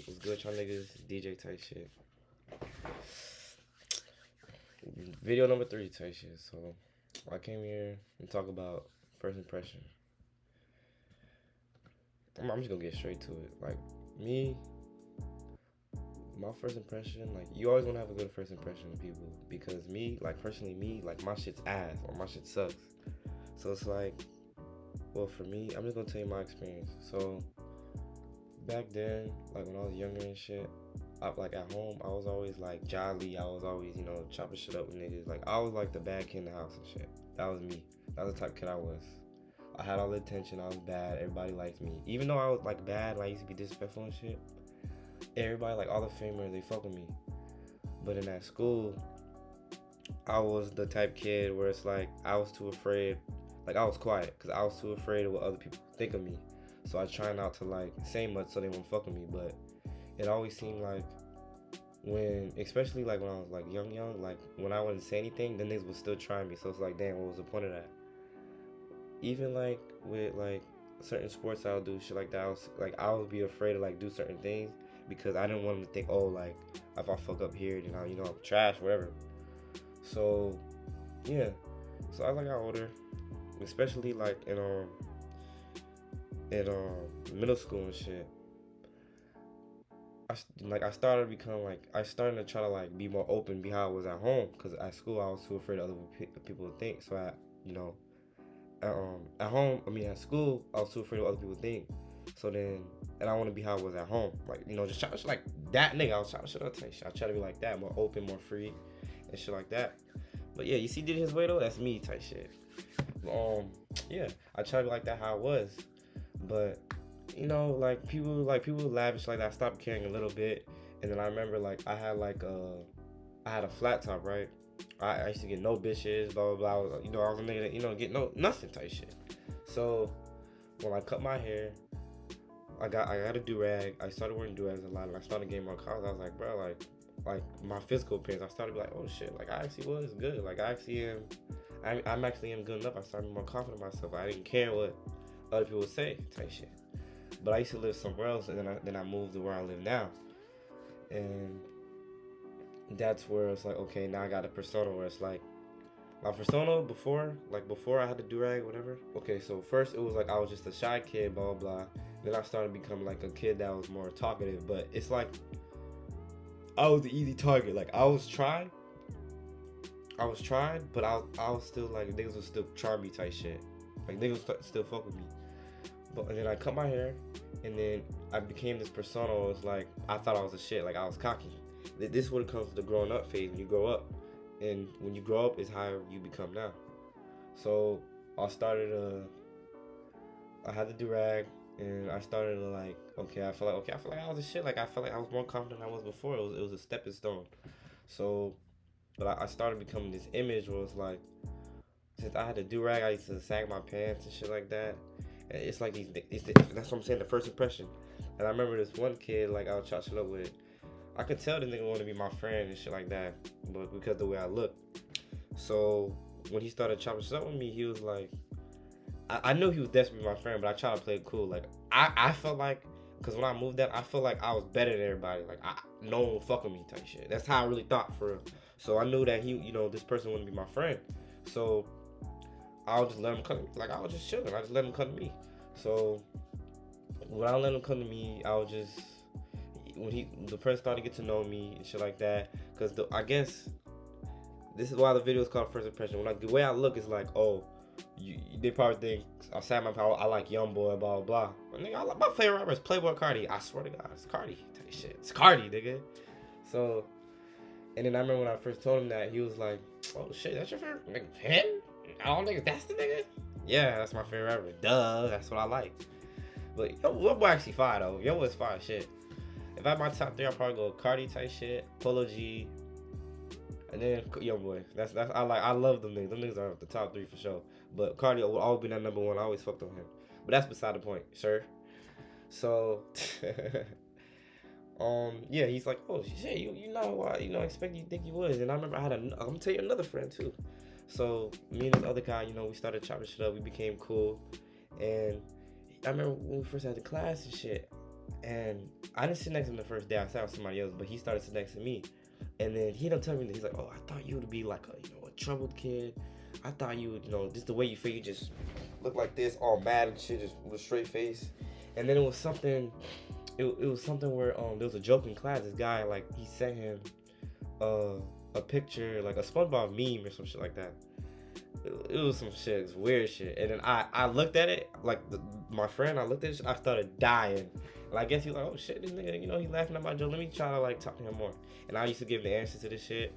What's good, y'all niggas? DJ type shit. Video number 3 type shit. So, I came here and talk about first impression. I'm just gonna get straight to it. Like, me, my first impression, like, you always wanna have a good first impression of people. Because me, like, personally, me, like, my shit's ass or my shit sucks. So, it's like, well, for me, I'm just gonna tell you my experience. So, back then, like, when I was younger and shit, like at home, I was always like jolly. I was always, chopping shit up with niggas. Like I was like the bad kid in the house and shit. That was me. That was the type of kid I was. I had all the attention. I was bad. Everybody liked me. Even though I was like bad and I used to be disrespectful and shit, everybody, like all the famers, they fuck with me. But in that school, I was the type kid where it's like I was too afraid. Like I was quiet because I was too afraid of what other people think of me. So I try not to like say much so they won't fuck with me. But it always seemed like especially like when I was like young, like when I wouldn't say anything, the niggas would still try me. So it's like, damn, what was the point of that? Even like with like certain sports I'll do shit like that, I would be afraid to like do certain things because I didn't want them to think, oh, like if I fuck up here, then I'm trash, whatever. So yeah, so as I got older, especially like in middle school and shit. I started to become like I started to try to like be more open, be how I was at home, because at school I was too afraid of other people to think. So at home, at school I was too afraid of what other people think. So then, and I want to be how I was at home, like just try to like that nigga. I was trying to shut up, type shit. I try to be like that, more open, more free, and shit like that. But yeah, you see, did his way though. That's me, type shit. Yeah, I try to be like that how I was, but. Like people lavish like that. I stopped caring a little bit, and then I remember like I had a flat top, right? I used to get no bitches, blah blah blah. I was a nigga that get no nothing type shit. So when I cut my hair, I got a do rag. I started wearing do rags a lot, and I started getting more college. I was like, bro, like my physical appearance. I started to be like, oh shit, like I actually was good. Like I actually am. I'm actually am good enough. I started being more confident in myself. I didn't care what other people would say type shit. But I used to live somewhere else, and then I moved to where I live now, and that's where it's like, okay, now I got a persona where it's like my persona before I had the durag, whatever. Okay, so first it was like I was just a shy kid, blah blah blah. Then I started becoming like a kid that was more talkative, but it's like I was the easy target. Like I was tried, but I was still like niggas would still try me type shit. Like niggas still fuck with me. And then I cut my hair, and then I became this persona. It was like I thought I was a shit, like I was cocky. This is what it comes to the growing up phase. When you grow up, and when you grow up is how you become now. So I had the durag, and I started to like, I feel like I was a shit. Like I felt like I was more confident than I was before. It was a stepping stone. So, but I started becoming this image where it's like, since I had the durag, I used to sag my pants and shit like that. It's like that's what I'm saying, the first impression. And I remember this one kid, like I was trying shit up with. I could tell the nigga wanted to be my friend and shit like that, but because of the way I look. So when he started chopping shit up with me, he was like, I knew he was desperately my friend, but I tried to play it cool. Like I felt like, cause when I moved out, I felt like I was better than everybody. Like no one would fuck with me type shit. That's how I really thought for real. So I knew that this person wouldn't be my friend. So I would just let him come. Like I was just chilling. I just let him come to me. So when I let him come to me, I was just the person started to get to know me and shit like that. Cause I guess this is why the video is called First Impression. The way I look is like, oh, they probably think I sat my power. I like Young Boy, blah blah blah. Nigga, my favorite rapper is Playboy Cardi. I swear to God, it's Cardi. Tell you shit, it's Cardi, nigga. So, and then I remember when I first told him that, he was like, oh shit, that's your favorite nigga? Him? Oh, nigga, that's the nigga? Yeah, that's my favorite rapper. Duh, that's what I like. But Young Boy actually fire though. Young Boy's fire shit. If I had my top 3, I'd probably go Cardi type shit, Polo G, and then Young Boy. I love them niggas. Them niggas are the top 3 for sure. But Cardi will always be that number 1. I always fucked on him. But that's beside the point, sir. So yeah, he's like, oh shit, you know what, expect you think you was. And I remember I'm gonna tell you another friend too. So me and this other guy, we started chopping shit up. We became cool, and I remember when we first had the class and shit. And I didn't sit next to him the first day. I sat with somebody else, but he started sitting next to me. And then he don't tell me that he's like, oh, I thought you would be like a troubled kid. I thought you would, just the way you feel, you just look like this, all mad and shit, just with a straight face. And then it was something. It was something where there was a joke in class. This guy, like, he sent him a picture, like a SpongeBob meme or some shit like that. It was some shit, it's weird shit. And then I looked at it, like my friend, I looked at it, I started dying. And I guess he was like, oh shit, this nigga, he laughing at my joke. Let me try to like talk to him more. And I used to give the answers to this shit.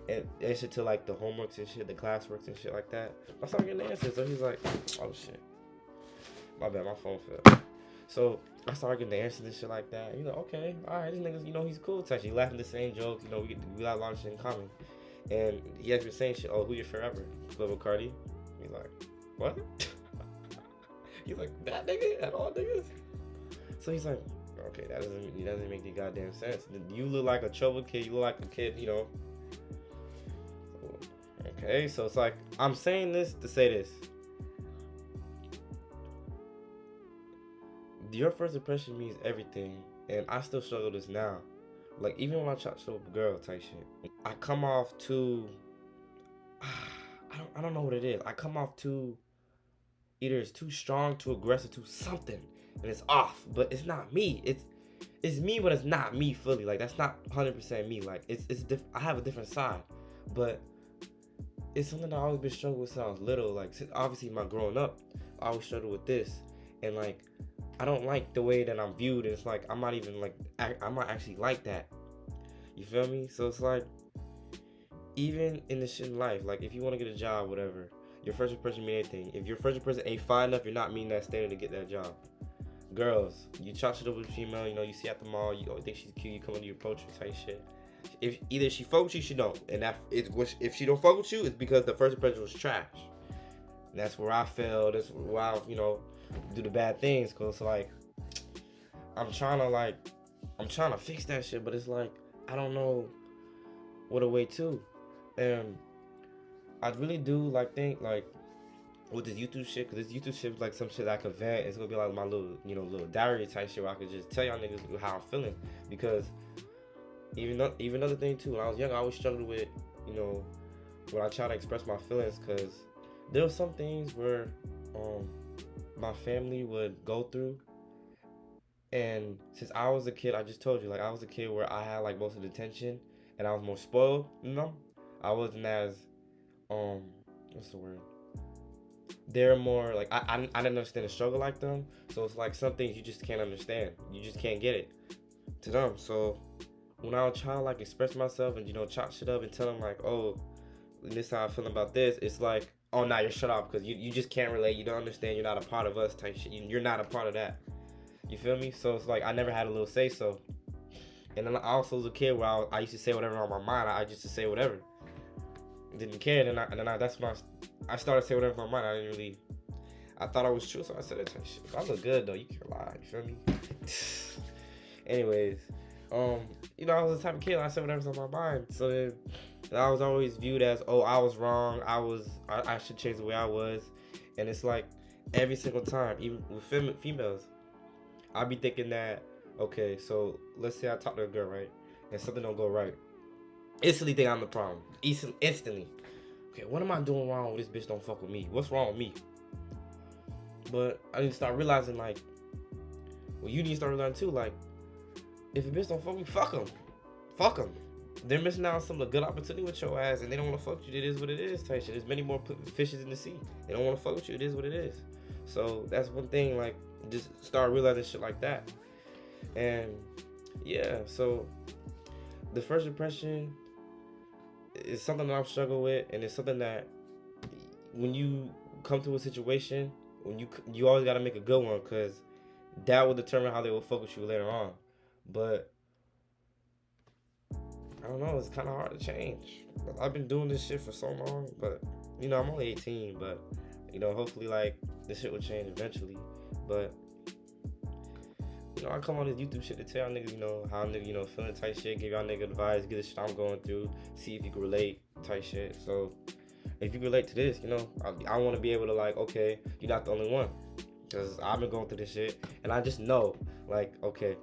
And answer to like the homeworks and shit, the classworks and shit like that. I started getting the answers. So he's like, oh shit. My bad, my phone fell. So I started getting the answers and shit like that. He's like, okay, alright, this nigga's, he's cool. He laughing the same jokes, we got a lot of shit in common. And he has been saying shit, oh, who your forever? Playboy Cardi. He's like, what? He's like, that nigga? At all niggas? So he's like, okay, that doesn't make any goddamn sense. You look like a troubled kid, you look like a kid, Okay, so it's like, I'm saying this to say this. Your first impression means everything, and I still struggle this now. Like, even when I try to show up a girl type shit, I come off too, I don't know what it is. I come off too, either it's too strong, too aggressive, too something, and it's off, but it's not me. It's me, but it's not me fully. Like, that's not 100% me. Like, it's different. I have a different side, but it's something that I've always been struggling with since I was little. Like, obviously, my growing up, I always struggled with this, and like, I don't like the way that I'm viewed. It's like, I'm not even like, I'm not actually like that. You feel me? So it's like, even in this shit in life, like, if you want to get a job, whatever, your first impression mean anything. If your first impression ain't fine enough, you're not meeting that standard to get that job. Girls, you chop shit up with a female, you see at the mall, you think she's cute, you come into your approach her type shit. If either she fuck with you, she don't. And if she don't fuck with you, it's because the first impression was trash. And that's where I failed. That's where I, do the bad things. Cause like, I'm trying to fix that shit, but it's like, I don't know what a way to. And I really do like think like with this YouTube shit, cause this YouTube shit is like some shit I could vent. It's gonna be like my little, little diary type shit where I could just tell y'all niggas how I'm feeling. Because even another thing too, when I was young, I always struggled with, when I try to express my feelings, cause there were some things where my family would go through. And since I was a kid, I just told you, like, I was a kid where I had like most of the attention and I was more spoiled, I wasn't as what's the word? They're more like, I didn't understand the struggle like them. So it's like some things you just can't understand. You just can't get it to them. So when I was trying to like express myself and chop shit up and tell them like, oh, this is how I feel about this, it's like, oh, nah, you're shut off because you just can't relate. You don't understand. You're not a part of us type shit. You're not a part of that. You feel me? So it's like I never had a little say so. And then I also was a kid where I used to say whatever on my mind. I used to say whatever. Didn't care. And then that's when I started saying whatever on my mind. I thought I was true, so I said that type shit. I look good though. You can't lie. You feel me? Anyways, I was the type of kid I said whatever's on my mind. So then I was always viewed as, oh, I was wrong. I should change the way I was. And it's like every single time, even with females, I'd be thinking that, okay, so let's say I talk to a girl, right? And something don't go right. Instantly think I'm the problem. Instantly. Okay, what am I doing wrong with this bitch don't fuck with me? What's wrong with me? But I need to start realizing, like, well, you need to start realizing too, like, if a bitch don't fuck with me, fuck them. Fuck them. They're missing out on some good opportunity with your ass, and they don't want to fuck with you. It is what it is, type shit. There's many more fishes in the sea. They don't want to fuck with you. It is what it is. So that's one thing, like, just start realizing shit like that. And yeah, so the first impression is something that I've struggled with, and it's something that when you come to a situation, when you always got to make a good one, because that will determine how they will fuck with you later on. But I don't know, it's kind of hard to change. I've been doing this shit for so long, but I'm only 18, but hopefully like this shit will change eventually. But I come on this YouTube shit to tell y'all niggas, how niggas, feeling type shit, give y'all nigga advice, get the shit I'm going through, see if you can relate type shit. So if you can relate to this, I want to be able to like, okay, you're not the only one. Because I've been going through this shit, and I just know Like, okay,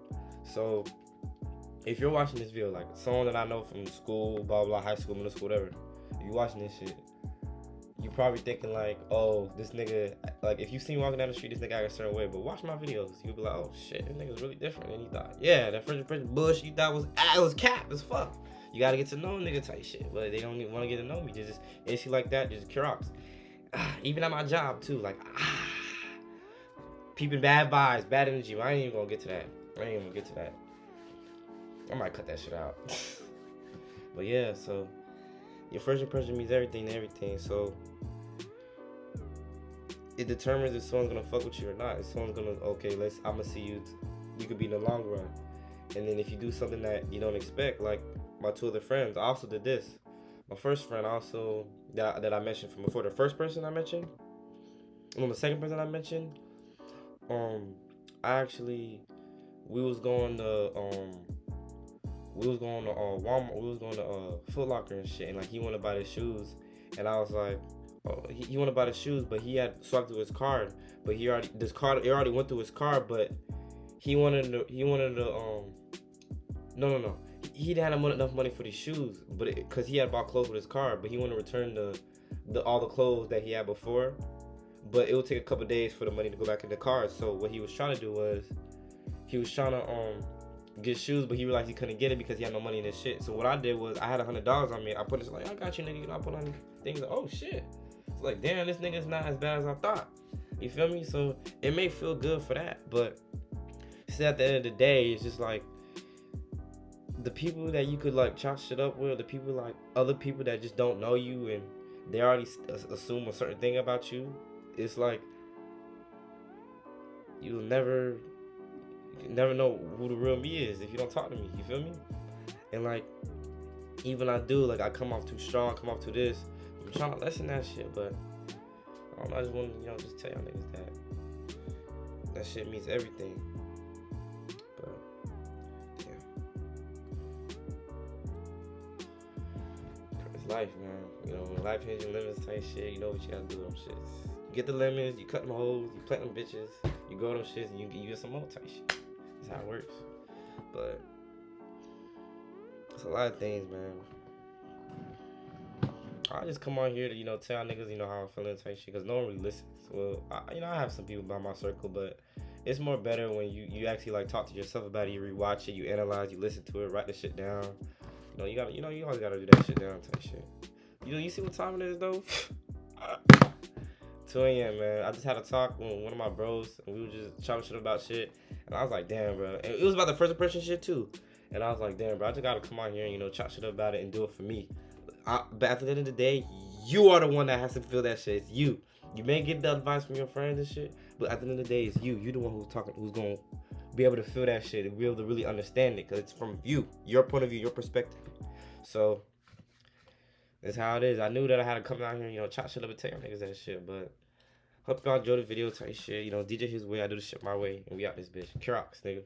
so if you're watching this video, like someone that I know from school, blah blah, high school, middle school, whatever, if you watching this shit, you probably thinking like, oh, this nigga, like if you see me walking down the street, this nigga act a certain way. But watch my videos, you'll be like, oh shit, this nigga's really different than you thought. Yeah, that first impression bullshit you thought was cap as fuck. You gotta get to know a nigga type shit, but they don't even want to get to know me. Just issue like that, just Crocs. Even at my job too, like peeping bad vibes, bad energy. Well, I ain't even gonna get to that. I might cut that shit out. But yeah, so your first impression means everything to everything. So it determines if someone's gonna fuck with you or not. If someone's gonna, okay, I'm gonna see you. You could be in the long run. And then if you do something that you don't expect, like my two other friends, I also did this. My first friend also that I mentioned from before. The first person I mentioned, the second person I mentioned, we was going to Walmart, we was going to Foot Locker and shit, and like he wanted to buy the shoes, and I was like, oh, he wanted to buy the shoes, but he had swiped through his card, but it already went through his card, but he didn't have enough money for these shoes, but because he had bought clothes with his card, but he wanted to return all the clothes that he had before, but it would take a couple days for the money to go back in the card. So what he was trying to do was, he was trying to get shoes, but he realized he couldn't get it because he had no money in his shit. So what I did was, I had $100 on me. I put it like, I got you, nigga. I put on things like, oh shit. It's like, damn, this nigga's not as bad as I thought. You feel me? So it may feel good for that, but see, at the end of the day, it's just like the people that you could like chop shit up with, the people like other people that just don't know you and they already assume a certain thing about you. It's like you'll never know who the real me is if you don't talk to me. You feel me? And like, even I do, like I come off too strong, come off too this. I'm trying to lessen that shit, but I don't know. I just want to, just tell y'all niggas that shit means everything. But yeah, it's life, man. When life hits your limits type shit, you know what you gotta do them shits. You get the lemons, you cut them hoes, you plant them bitches, you grow them shits, and you get some more type shit. That's how it works. But it's a lot of things, man. I just come on here to, tell niggas, how I'm feeling type shit, because no one really listens. Well, I have some people by my circle, but it's more better when you actually, like, talk to yourself about it, you rewatch it, you analyze, you listen to it, write the shit down. You always gotta do that shit down type shit. You see what time it is, though? 2 a.m., man. I just had a talk with one of my bros, and we were just chatting shit about shit, and I was like, damn, bro. And it was about the first impression shit, too. And I was like, damn, bro, I just gotta come out here and, chat shit about it and do it for me. But at the end of the day, you are the one that has to feel that shit. It's you. You may get the advice from your friends and shit, but at the end of the day, it's you. You're the one who's going to be able to feel that shit and be able to really understand it, because it's from you, your point of view, your perspective. So that's how it is. I knew that I had to come out here, chat shit up and tell y'all niggas that shit, but hope y'all enjoyed the video type shit. DJ his way, I do the shit my way, and we out this bitch. Crocs, nigga.